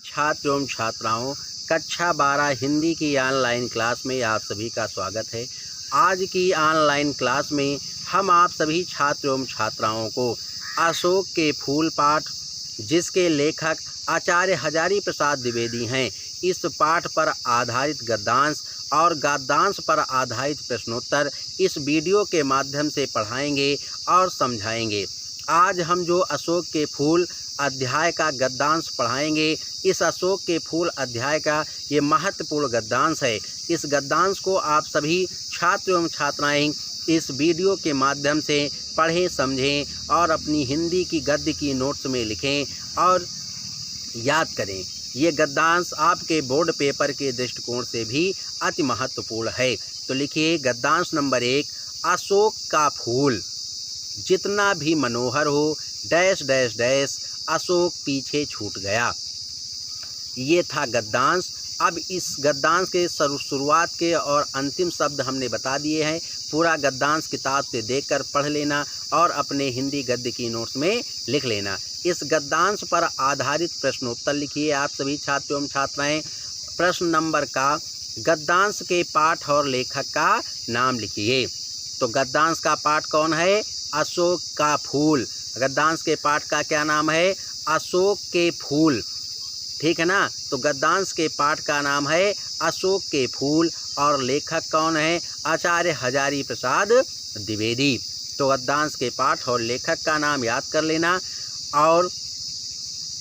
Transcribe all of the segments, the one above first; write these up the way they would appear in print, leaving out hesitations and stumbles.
छात्र एवं छात्राओं, कक्षा 12 हिंदी की ऑनलाइन क्लास में आप सभी का स्वागत है। आज की ऑनलाइन क्लास में हम आप सभी छात्र एवं छात्राओं को अशोक के फूल पाठ, जिसके लेखक आचार्य हजारी प्रसाद द्विवेदी हैं, इस पाठ पर आधारित गद्यांश और गद्यांश पर आधारित प्रश्नोत्तर इस वीडियो के माध्यम से पढ़ाएंगे और समझाएंगे। आज हम जो अशोक के फूल अध्याय का गद्यांश पढ़ाएंगे, इस अशोक के फूल अध्याय का ये महत्वपूर्ण गद्यांश है। इस गद्यांश को आप सभी छात्र एवं छात्राएं इस वीडियो के माध्यम से पढ़ें, समझें और अपनी हिंदी की गद्य की नोट्स में लिखें और याद करें। ये गद्यांश आपके बोर्ड पेपर के दृष्टिकोण से भी अति महत्वपूर्ण है। तो लिखिए गद्यांश नंबर 1, अशोक का फूल जितना भी मनोहर हो डैश डैश डैश अशोक पीछे छूट गया। ये था गद्यांश। अब इस गद्यांश के शुरुआत के और अंतिम शब्द हमने बता दिए हैं। पूरा गद्यांश किताब से देखकर पढ़ लेना और अपने हिंदी गद्य की नोट्स में लिख लेना। इस गद्यांश पर आधारित प्रश्नोत्तर लिखिए आप सभी छात्र एवं छात्राएं। प्रश्न नंबर का गद्यांश के पाठ और लेखक का नाम लिखिए। तो गद्यांश का पाठ कौन है? अशोक का फूल। गद्यांश के पाठ का क्या नाम है? अशोक के फूल। ठीक है ना? तो गद्यांश के पाठ का नाम है अशोक के फूल और लेखक कौन है? आचार्य हजारी प्रसाद द्विवेदी। तो गद्यांश के पाठ और लेखक का नाम याद कर लेना। और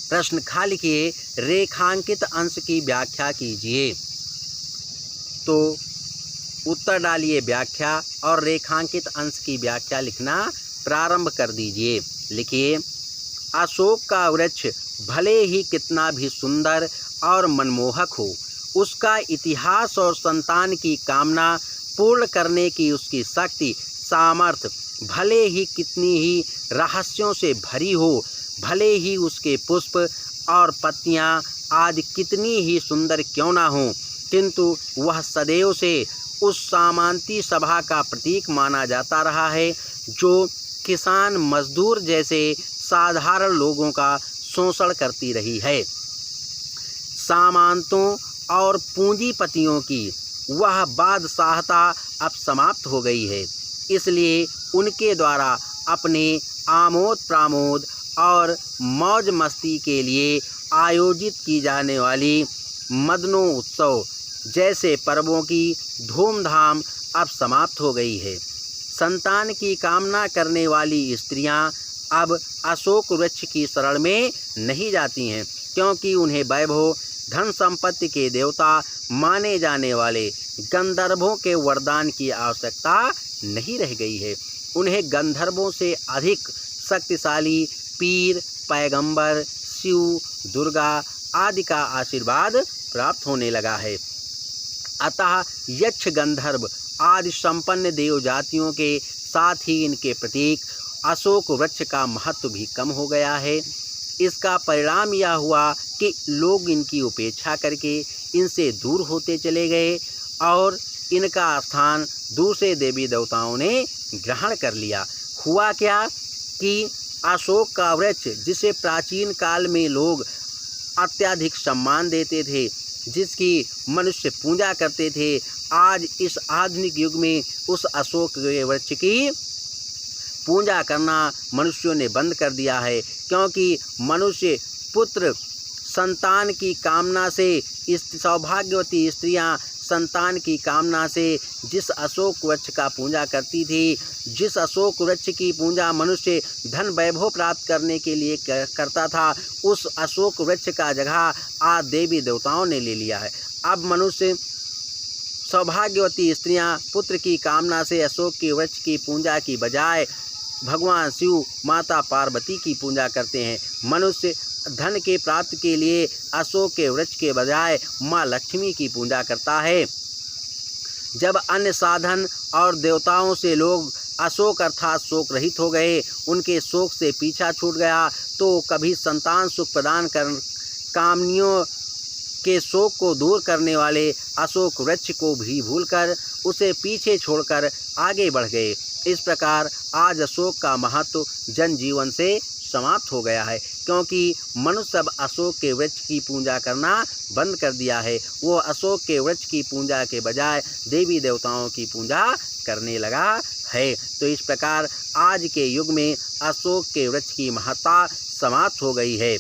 प्रश्न खा लिखिए, रेखांकित अंश की व्याख्या कीजिए। तो उत्तर डालिए व्याख्या और रेखांकित अंश की व्याख्या लिखना प्रारंभ कर दीजिए। लिखिए, अशोक का वृक्ष भले ही कितना भी सुंदर और मनमोहक हो, उसका इतिहास और संतान की कामना पूर्ण करने की उसकी शक्ति सामर्थ्य भले ही कितनी ही रहस्यों से भरी हो, भले ही उसके पुष्प और पत्तियां आदि कितनी ही सुंदर क्यों ना हों, किंतु वह सदैव से उस सामंती सभा का प्रतीक माना जाता रहा है जो किसान मजदूर जैसे साधारण लोगों का शोषण करती रही है। सामंतों और पूंजीपतियों की वह बादशाहता अब समाप्त हो गई है, इसलिए उनके द्वारा अपने आमोद प्रमोद और मौज मस्ती के लिए आयोजित की जाने वाली मदनों उत्सव जैसे पर्वों की धूमधाम अब समाप्त हो गई है। संतान की कामना करने वाली स्त्रियां अब अशोक वृक्ष की शरण में नहीं जाती हैं, क्योंकि उन्हें वैभव धन संपत्ति के देवता माने जाने वाले गंधर्वों के वरदान की आवश्यकता नहीं रह गई है। उन्हें गंधर्वों से अधिक शक्तिशाली पीर, पैगंबर, शिव, दुर्गा आदि का आशीर्वाद प्राप्त होने लगा है। अतः यक्ष, गंधर्व आदि संपन्न देव जातियों के साथ ही इनके प्रतीक अशोक वृक्ष का महत्व भी कम हो गया है। इसका परिणाम यह हुआ कि लोग इनकी उपेक्षा करके इनसे दूर होते चले गए और इनका स्थान दूसरे देवी देवताओं ने ग्रहण कर लिया। हुआ क्या कि अशोक का वृक्ष, जिसे प्राचीन काल में लोग अत्यधिक सम्मान देते थे, जिसकी मनुष्य पूजा करते थे, आज इस आधुनिक युग में उस अशोक के वृक्ष की पूजा करना मनुष्यों ने बंद कर दिया है, क्योंकि मनुष्य पुत्र संतान की कामना से, इस सौभाग्यवती स्त्रियां संतान की कामना से जिस अशोक वृक्ष का पूजा करती थी, जिस अशोक वृक्ष की पूजा मनुष्य धन वैभव प्राप्त करने के लिए करता था, उस अशोक वृक्ष का जगह आज देवी देवताओं ने ले लिया है। अब मनुष्य सौभाग्यवती स्त्रियां पुत्र की कामना से अशोक के वृक्ष की पूजा की बजाय भगवान शिव, माता पार्वती की पूजा करते हैं। मनुष्य धन के प्राप्ति के लिए अशोक के वृक्ष के बजाय माँ लक्ष्मी की पूजा करता है। जब अन्य साधन और देवताओं से लोग अशोक अर्थात शोक रहित हो गए, उनके शोक से पीछा छूट गया, तो कभी संतान सुख प्रदान कर कामनियों के शोक को दूर करने वाले अशोक वृक्ष को भी भूलकर उसे पीछे छोड़कर आगे बढ़ गए। इस प्रकार आज अशोक का महत्व जनजीवन से समाप्त हो गया है, क्योंकि मनुष्य अब अशोक के वृक्ष की पूजा करना बंद कर दिया है। वो अशोक के वृक्ष की पूजा के बजाय देवी देवताओं की पूजा करने लगा है। तो इस प्रकार आज के युग में अशोक के वृक्ष की महत्ता समाप्त हो गई है।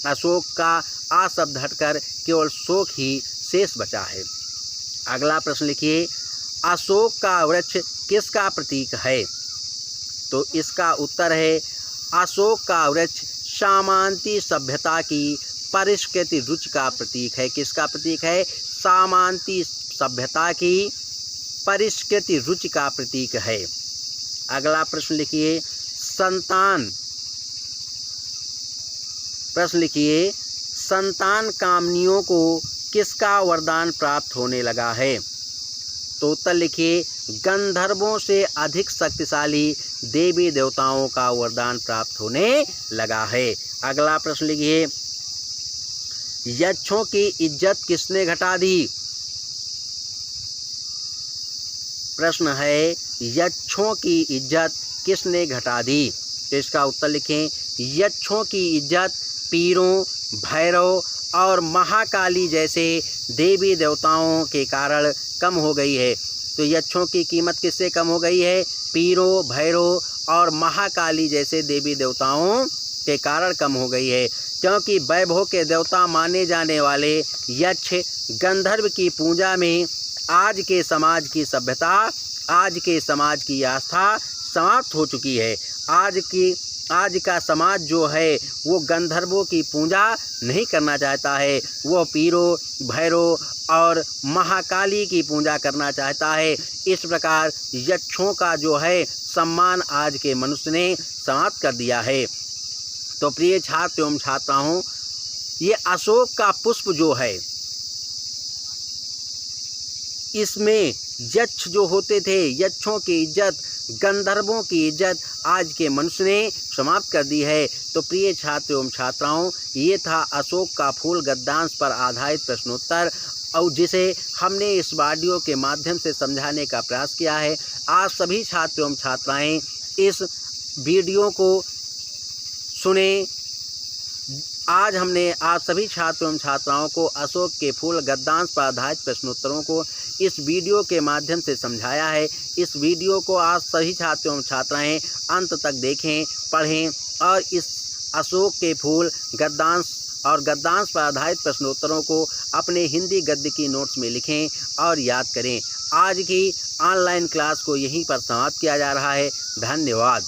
अशोक का आ शब्द हटकर केवल शोक ही शेष बचा है। अगला प्रश्न लिखिए, अशोक का वृक्ष किसका प्रतीक है? तो इसका उत्तर है, अशोक का वृक्ष सामांती सभ्यता की परिष्कृत रुचि का प्रतीक है। किसका प्रतीक है? सामांती सभ्यता की परिष्कृत रुचि का प्रतीक है। अगला प्रश्न लिखिए, संतान कामनियों को किसका वरदान प्राप्त होने लगा है? तो उत्तर लिखिए, गंधर्वों से अधिक शक्तिशाली देवी देवताओं का वरदान प्राप्त होने लगा है। अगला प्रश्न लिखिए, यक्षों की इज्जत किसने घटा दी? प्रश्न है, यक्षों की इज्जत किसने घटा दी? तो इसका उत्तर लिखें, यक्षों की इज्जत पीरों, भैरव और महाकाली जैसे देवी देवताओं के कारण कम हो गई है। तो यक्षों की कीमत किससे कम हो गई है? पीरों, भैरव और महाकाली जैसे देवी देवताओं के कारण कम हो गई है, क्योंकि वैभव के देवता माने जाने वाले यक्ष गंधर्व की पूजा में आज के समाज की सभ्यता, आज के समाज की आस्था समाप्त हो चुकी है। आज का समाज जो है वो गंधर्वों की पूजा नहीं करना चाहता है, वो पीरों, भैरव और महाकाली की पूजा करना चाहता है। इस प्रकार यक्षों का जो है सम्मान आज के मनुष्य ने समाप्त कर दिया है। तो प्रिय छात्र एवं छात्राओं, ये अशोक का पुष्प जो है, इसमें यक्ष जो होते थे, यक्षों की इज्जत, गंधर्वों की इज्जत आज के मनुष्य ने समाप्त कर दी है। तो प्रिय छात्र एवं छात्राओं, ये था अशोक का फूल गद्यांश पर आधारित प्रश्नोत्तर, और जिसे हमने इस वीडियो के माध्यम से समझाने का प्रयास किया है। आज सभी छात्र एवं छात्राएं इस वीडियो को सुने। आज हमने आप सभी छात्र एवं छात्राओं को अशोक के फूल गद्यांश पर आधारित प्रश्नोत्तरों को इस वीडियो के माध्यम से समझाया है। इस वीडियो को आज सभी छात्र एवं छात्राएं अंत तक देखें, पढ़ें और इस अशोक के फूल गद्यांश और गद्यांश पर आधारित प्रश्नोत्तरों को अपने हिंदी गद्य की नोट्स में लिखें और याद करें। आज की ऑनलाइन क्लास को यहीं पर समाप्त किया जा रहा है। धन्यवाद।